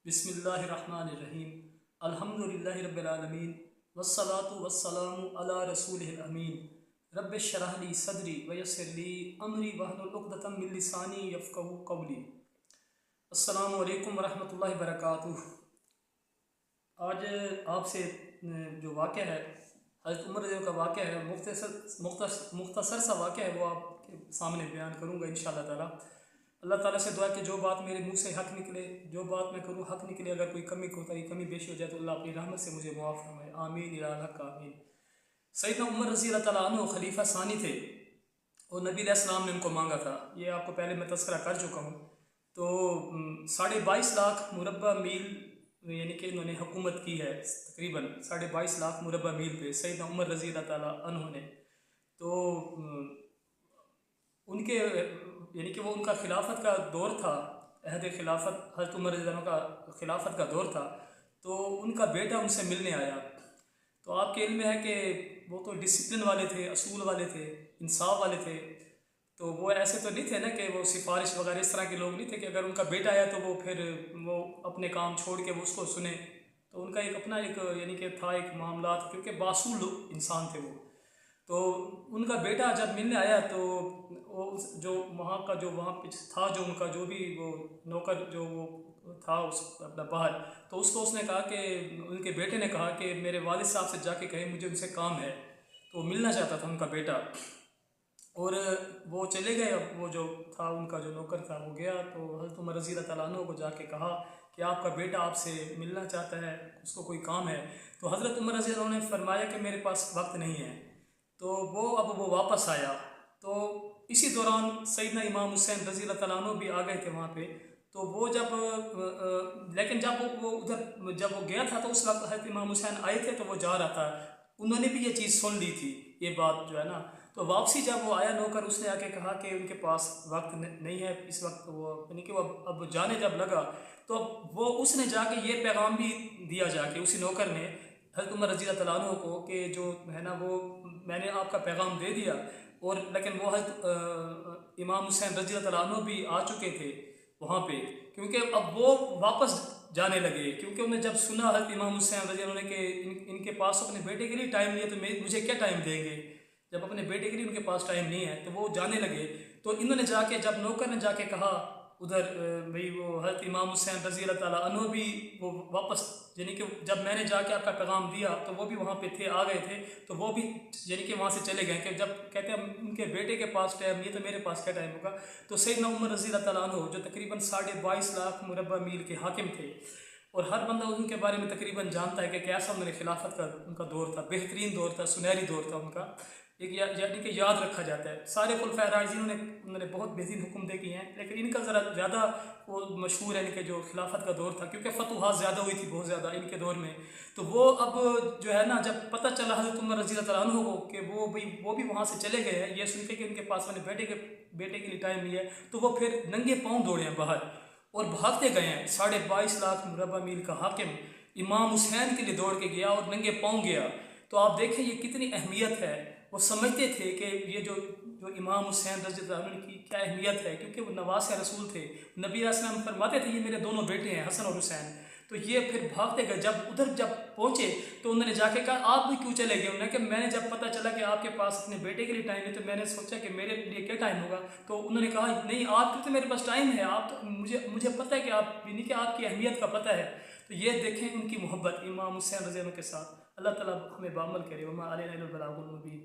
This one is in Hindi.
बिस्मिल्लाहिर्रहमानिर्रहीम अल्हम्दुलिल्लाहि रब्बिल आलमीन वस्सलातु वस्सलामु अला रसूलिहिल अमीन रब्बिश शरह ली सदरी वयस्सिर ली अमरी वहलुल उक़दतम मिन लिसानी यफ़क़हू क़ौली। अस्सलामु अलैकुम वरहमतुल्लाहि वबरकातुह। आज आपसे जो वाक़या है हज़रत उमर रज़ी का वाक़या है, मुख्तसर सा वाक़या है, वो आपके सामने बयान करूँगा इंशाअल्लाह ताला। अल्लाह ताला से दुआ कि जो बात मेरे मुंह से हक़ निकले, जो बात मैं करूँ हक़ निकले, अगर कोई कमी कोताही कमी बेशी हो जाए तो अल्लाह अपनी रहमत से मुझे मुआफ़ फरमाए, आमीन या हक़ आमीन। सैयदना उमर रज़ी अल्लाह ताला अन्हु खलीफा सानी थे और नबी अलैहिस्सलाम ने उनको मांगा था। ये आपको पहले मैं तज़किरा कर चुका हूँ। तो 22.5 लाख मुरब्बा मील यानी कि इन्होंने हुकूमत की है, तकरीबन 22.5 लाख मुरब्बा मील पे सैयदना उमर रज़ी अल्लाह ताला अन्हु ने। तो उनके यानी कि वो उनका खिलाफत का दौर था, अहद खिलाफत हज़रत उमर रज़ी अल्लाह का खिलाफत का दौर था। तो उनका बेटा उनसे मिलने आया। तो आपके इल्म में है कि वो तो डिसिप्लिन वाले थे, असूल वाले थे, इंसाफ वाले थे। तो वो ऐसे तो नहीं थे ना कि वो सिफारिश वगैरह इस तरह के लोग नहीं थे कि अगर उनका बेटा आया तो वो फिर वो अपने काम छोड़ के वो उसको सुने। तो उनका एक अपना एक यानी कि था एक मामला, क्योंकि बासूल इंसान थे वो। तो उनका बेटा जब मिलने आया तो वो जो वहाँ का जो वहाँ पे था, जो उनका जो भी वो नौकर जो वो था उस अपना बाहर, तो उसको उसने कहा कि उनके बेटे ने कहा कि मेरे वालिद साहब से जाके कहे मुझे उनसे काम है। तो मिलना चाहता था उनका बेटा और वो चले गए। अब वो जो था उनका जो नौकर था वो गया, तो हज़रत उमर रज़ी अल्लाह तआला अन्हु को जाके कहा कि आपका बेटा आपसे मिलना चाहता है, उसको कोई काम है। तो हज़रत उमर रज़ी अल्लाह ने फरमाया कि मेरे पास वक्त नहीं है। तो वो वापस आया। तो इसी दौरान सैयदना इमाम हुसैन रज़ी अल्लाह तआला अन्हु भी आ गए थे वहाँ पे। तो वो जब लेकिन जब वो उधर जब वो गया था तो उस वक्त हज़रत इमाम हुसैन आए थे, तो वो जा रहा था। उन्होंने भी ये चीज़ सुन ली थी, ये बात जो है ना। तो वापसी जब वो आया नौकर, उसने आके कहा कि उनके पास वक्त नहीं है इस वक्त। वो यानी कि वो अब जाने जब लगा तो वो उसने जाके ये पैगाम भी दिया जाके उसी नौकर ने हज़रत उमर रज़ी अल्लाह तआला अन्हु को कि जो है ना वो मैंने आपका पैगाम दे दिया। और लेकिन वो हज़रत इमाम हुसैन रज़ी अल्लाह तआला अन्हु भी आ चुके थे वहाँ पे, क्योंकि अब वो वापस जाने लगे। क्योंकि उन्हें जब सुना हज़रत इमाम हुसैन रज़ी अल्लाह ने कि इनके पास अपने बेटे के लिए टाइम नहीं है तो मुझे क्या टाइम देंगे, जब अपने बेटे के लिए उनके पास टाइम नहीं है, तो वो जाने लगे। तो इन्होंने जाके जब नौकर ने जाके कहा उधर भाई वो हज़रत इमाम हुसैन रज़ी अल्लाह तआला अन्हु भी वो वापस यानी कि जब मैंने जाके आपका पैगाम दिया तो वो भी वहाँ पे थे, आ गए थे। तो वो भी यानी कि वहाँ से चले गए कि जब कहते हैं उनके बेटे के पास टाइम नहीं है तो मेरे पास क्या टाइम होगा। तो सैयदना उमर रज़ी अल्लाह तआला अन्हु जो तकरीबन 22.5 लाख मुरब्बा मील के हाकिम थे, और हर बंदा उनके बारे में तकरीबन जानता है कि कैसा उन्होंने खिलाफत का उनका दौर था, बेहतरीन दौर था, सुनहरी दौर था उनका। एक यानी कि याद रखा जाता है। सारे खुलफाए राशिदीन उन्होंने बहुत बेहतरीन हुक्म किए हैं, लेकिन इनका ज़रा ज़्यादा वो मशहूर है इनके जो खिलाफत का दौर था, क्योंकि फतूहात ज़्यादा हुई थी बहुत ज़्यादा इनके दौर में। तो वो अब जो है ना, जब पता चला हज़रत उमर रज़ी अल्लाह तआला अन्हु को कि वो भी वहाँ से चले गए हैं, ये सुन के कि उनके पास अपने बेटे के लिए टाइम नहीं है, तो वो फिर नंगे पाँव दौड़े हैं बाहर और भागते गए हैं। 22.5 लाख मुरब्बा मील का हाकिम इमाम हुसैन के लिए दौड़ के गया और नंगे पाँव गया। तो आप देखें ये कितनी अहमियत है। वो समझते थे कि ये जो इमाम हुसैन रज़ी अल्लाह अन्हु की क्या अहमियत है, क्योंकि वो नवासे रसूल थे। नबी अलैहिस्सलाम फरमाते थे ये मेरे दोनों बेटे हैं हसन और हुसैन। तो ये फिर भागते गए। जब पहुँचे तो उन्होंने जाके कहा आप भी क्यों चले गए। उन्होंने कहा मैंने जब पता चला कि आपके पास अपने बेटे के लिए टाइम है तो मैंने सोचा कि मेरे लिए क्या टाइम होगा। तो उन्होंने कहा नहीं, आपके तो मेरे पास टाइम है, आप तो मुझे पता है कि आप यानी कि आपकी अहमियत का पता है। तो ये देखें उनकी मोहब्बत इमाम हुसैन रज़ी अल्लाह के साथ। अल्लाह ताला हमें बामल करे। वमा अलैना इल्लल बलागुल मुबीन।